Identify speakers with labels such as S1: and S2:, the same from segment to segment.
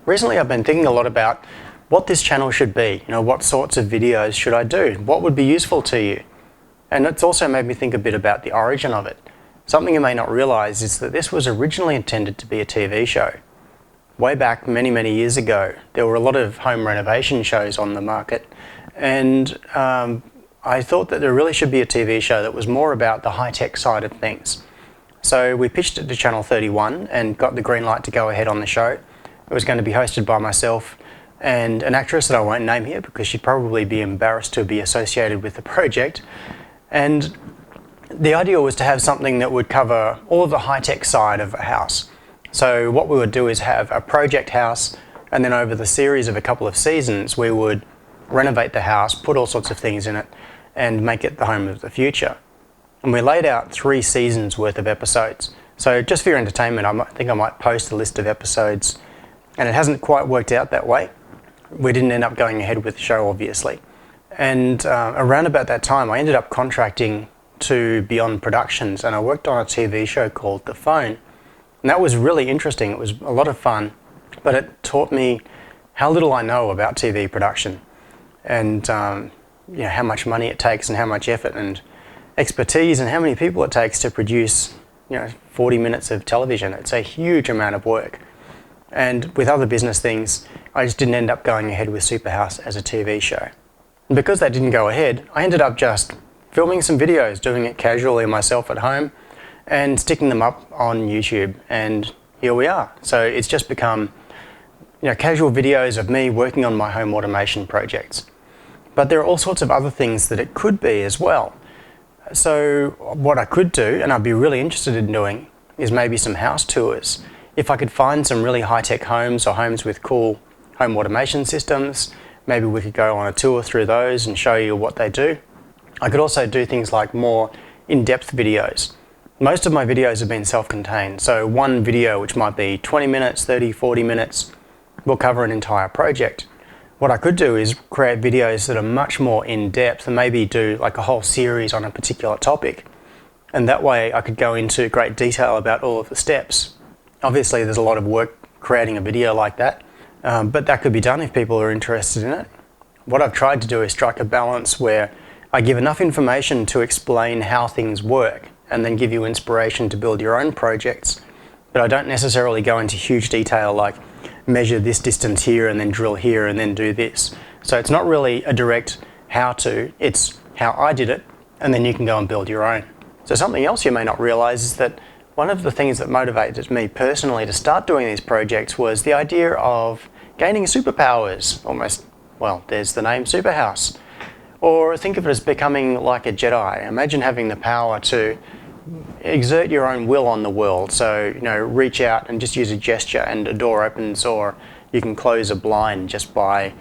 S1: Recently I've been thinking a lot about what this channel should be. What sorts of videos should I do? What would be useful to you? And it's also made me think a bit about the origin of it. Something you may not realise is that this was originally intended to be a TV show. Way back many, many years ago, there were a lot of home renovation shows on the market, and I thought that there really should be a TV show that was more about the high-tech side of things. So we pitched it to Channel 31 and got the green light to go ahead on the show. It was going to be hosted by myself and an actress that I won't name here because she'd probably be embarrassed to be associated with the project. And the idea was to have something that would cover all of the high-tech side of a house. So what we would do is have a project house, and then over the series of a couple of seasons we would renovate the house, put all sorts of things in it, and make it the home of the future. And we laid out 3 seasons worth of episodes. So just for your entertainment, I think I might post a list of episodes, and it hasn't quite worked out that way. We didn't end up going ahead with the show, obviously. And around about that time, I ended up contracting to Beyond Productions, and I worked on a TV show called The Phone. And that was really interesting. It was a lot of fun, but it taught me how little I know about TV production, and how much money it takes and how much effort and expertise and how many people it takes to produce 40 minutes of television. It's a huge amount of work. And with other business things, I just didn't end up going ahead with SuperHouse as a TV show. And because that didn't go ahead, I ended up just filming some videos, doing it casually myself at home and sticking them up on YouTube, and here we are. So it's just become casual videos of me working on my home automation projects. But there are all sorts of other things that it could be as well. So what I could do, and I'd be really interested in doing, is maybe some house tours. If I could find some really high-tech homes or homes with cool home automation systems, maybe we could go on a tour through those and show you what they do. I could also do things like more in-depth videos. Most of my videos have been self-contained, so one video, which might be 20 minutes, 30, 40 minutes, will cover an entire project. What I could do is create videos that are much more in-depth and maybe do like a whole series on a particular topic. And that way I could go into great detail about all of the steps. Obviously there's a lot of work creating a video like that, but that could be done if people are interested in it. What I've tried to do is strike a balance where I give enough information to explain how things work and then give you inspiration to build your own projects, but I don't necessarily go into huge detail like measure this distance here and then drill here and then do this. So it's not really a direct how-to, it's how I did it, and then you can go and build your own. So something else you may not realise is that one of the things that motivated me personally to start doing these projects was the idea of gaining superpowers, almost, well, there's the name SuperHouse. Or think of it as becoming like a Jedi. Imagine having the power to exert your own will on the world. So, reach out and just use a gesture and a door opens, or you can close a blind just by,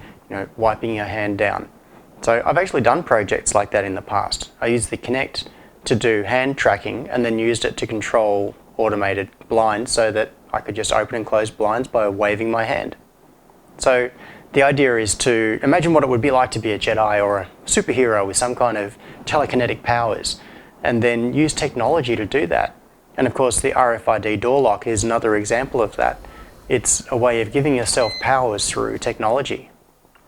S1: wiping your hand down. So I've actually done projects like that in the past. I used the Kinect to do hand tracking and then used it to control automated blinds so that I could just open and close blinds by waving my hand. So the idea is to imagine what it would be like to be a Jedi or a superhero with some kind of telekinetic powers, and then use technology to do that. And of course the RFID door lock is another example of that. It's a way of giving yourself powers through technology.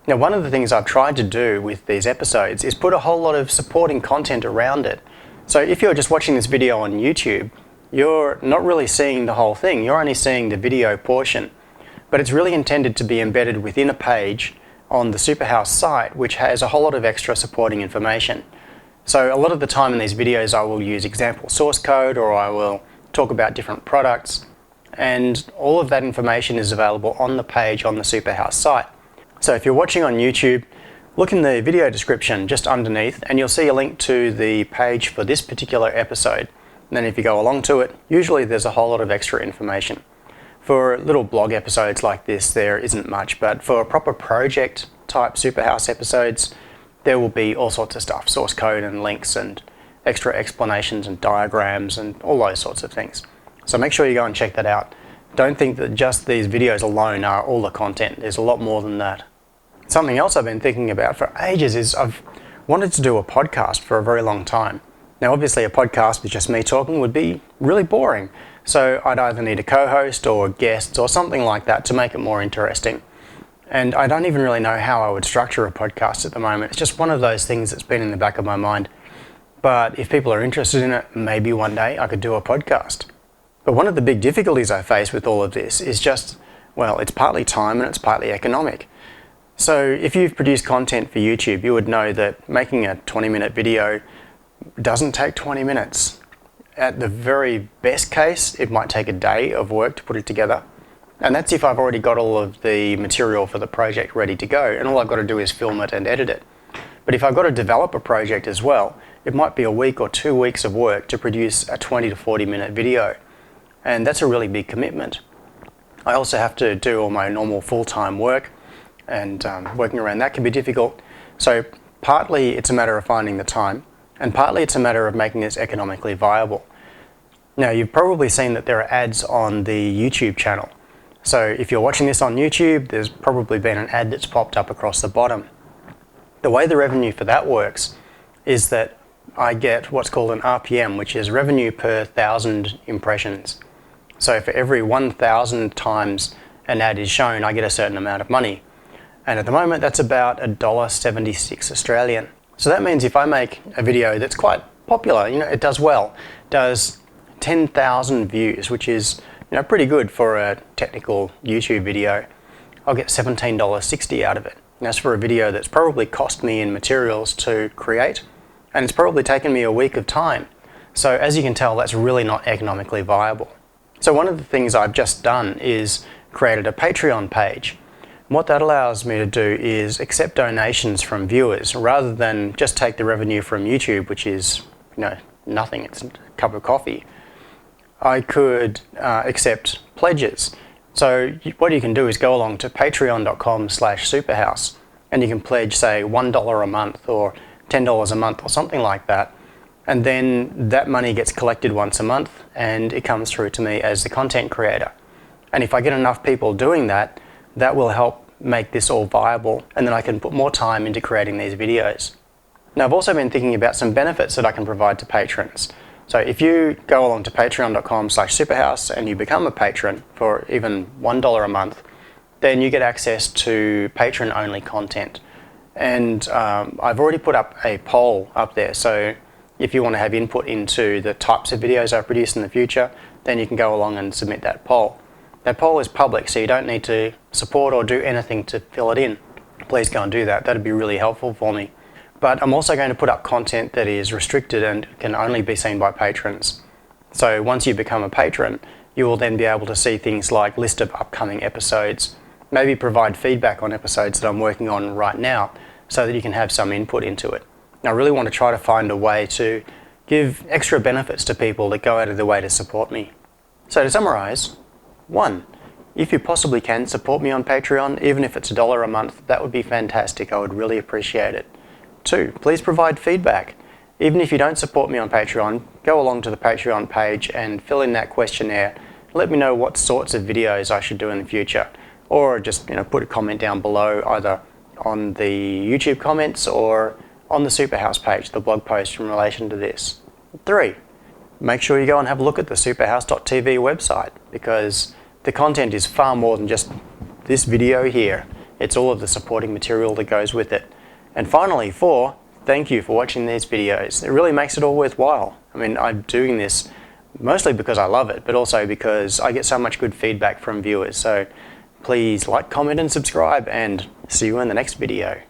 S1: Now, one of the things I've tried to do with these episodes is put a whole lot of supporting content around it. So if you're just watching this video on YouTube, you're not really seeing the whole thing, you're only seeing the video portion. But it's really intended to be embedded within a page on the SuperHouse site, which has a whole lot of extra supporting information. So a lot of the time in these videos I will use example source code, or I will talk about different products, and all of that information is available on the page on the SuperHouse site. So if you're watching on YouTube, look in the video description just underneath and you'll see a link to the page for this particular episode. And then if you go along to it, usually there's a whole lot of extra information. For little blog episodes like this, there isn't much, but for proper project type SuperHouse episodes, there will be all sorts of stuff, source code and links and extra explanations and diagrams and all those sorts of things. So make sure you go and check that out. Don't think that just these videos alone are all the content. There's a lot more than that. Something else I've been thinking about for ages is I've wanted to do a podcast for a very long time. Now obviously a podcast with just me talking would be really boring. So I'd either need a co-host or guests or something like that to make it more interesting. And I don't even really know how I would structure a podcast at the moment. It's just one of those things that's been in the back of my mind. But if people are interested in it, maybe one day I could do a podcast. But one of the big difficulties I face with all of this is just, well, it's partly time and it's partly economic. So if you've produced content for YouTube, you would know that making a 20-minute video doesn't take 20 minutes. At the very best case, it might take a day of work to put it together. And that's if I've already got all of the material for the project ready to go, and all I've got to do is film it and edit it. But if I've got to develop a project as well, it might be a week or 2 weeks of work to produce a 20 to 40 minute video. And that's a really big commitment. I also have to do all my normal full-time work, and working around that can be difficult. So partly it's a matter of finding the time, and partly it's a matter of making this economically viable. Now, you've probably seen that there are ads on the YouTube channel. So if you're watching this on YouTube, there's probably been an ad that's popped up across the bottom. The way the revenue for that works is that I get what's called an RPM, which is revenue per 1,000 impressions. So for every 1,000 times an ad is shown, I get a certain amount of money. And at the moment, that's about $1.76 Australian. So that means if I make a video that's quite popular, it does well, does 10,000 views, which is pretty good for a technical YouTube video, I'll get $17.60 out of it. And that's for a video that's probably cost me in materials to create, and it's probably taken me a week of time. So as you can tell, that's really not economically viable. So one of the things I've just done is created a Patreon page. And what that allows me to do is accept donations from viewers rather than just take the revenue from YouTube, which is nothing, it's a cup of coffee. I could accept pledges. So what you can do is go along to patreon.com/superhouse, and you can pledge, say, $1 a month or $10 a month or something like that. And then that money gets collected once a month and it comes through to me as the content creator. And if I get enough people doing that, that will help make this all viable, and then I can put more time into creating these videos. Now, I've also been thinking about some benefits that I can provide to patrons. So if you go along to patreon.com/superhouse and you become a patron for even $1 a month, then you get access to patron-only content. And I've already put up a poll up there, so if you want to have input into the types of videos I produce in the future, then you can go along and submit that poll. That poll is public, so you don't need to support or do anything to fill it in. Please go and do that. That'd be really helpful for me. But I'm also going to put up content that is restricted and can only be seen by patrons. So once you become a patron, you will then be able to see things like list of upcoming episodes, maybe provide feedback on episodes that I'm working on right now so that you can have some input into it. I really want to try to find a way to give extra benefits to people that go out of their way to support me. So to summarize, 1, if you possibly can support me on Patreon, even if it's $1 a month, that would be fantastic. I would really appreciate it. 2, please provide feedback. Even if you don't support me on Patreon, go along to the Patreon page and fill in that questionnaire. Let me know what sorts of videos I should do in the future, or just put a comment down below, either on the YouTube comments or on the SuperHouse page, the blog post in relation to this. 3, make sure you go and have a look at the superhouse.tv website, because the content is far more than just this video here. It's all of the supporting material that goes with it. And finally, 4, thank you for watching these videos. It really makes it all worthwhile. I mean, I'm doing this mostly because I love it, but also because I get so much good feedback from viewers. So please like, comment and subscribe, and see you in the next video.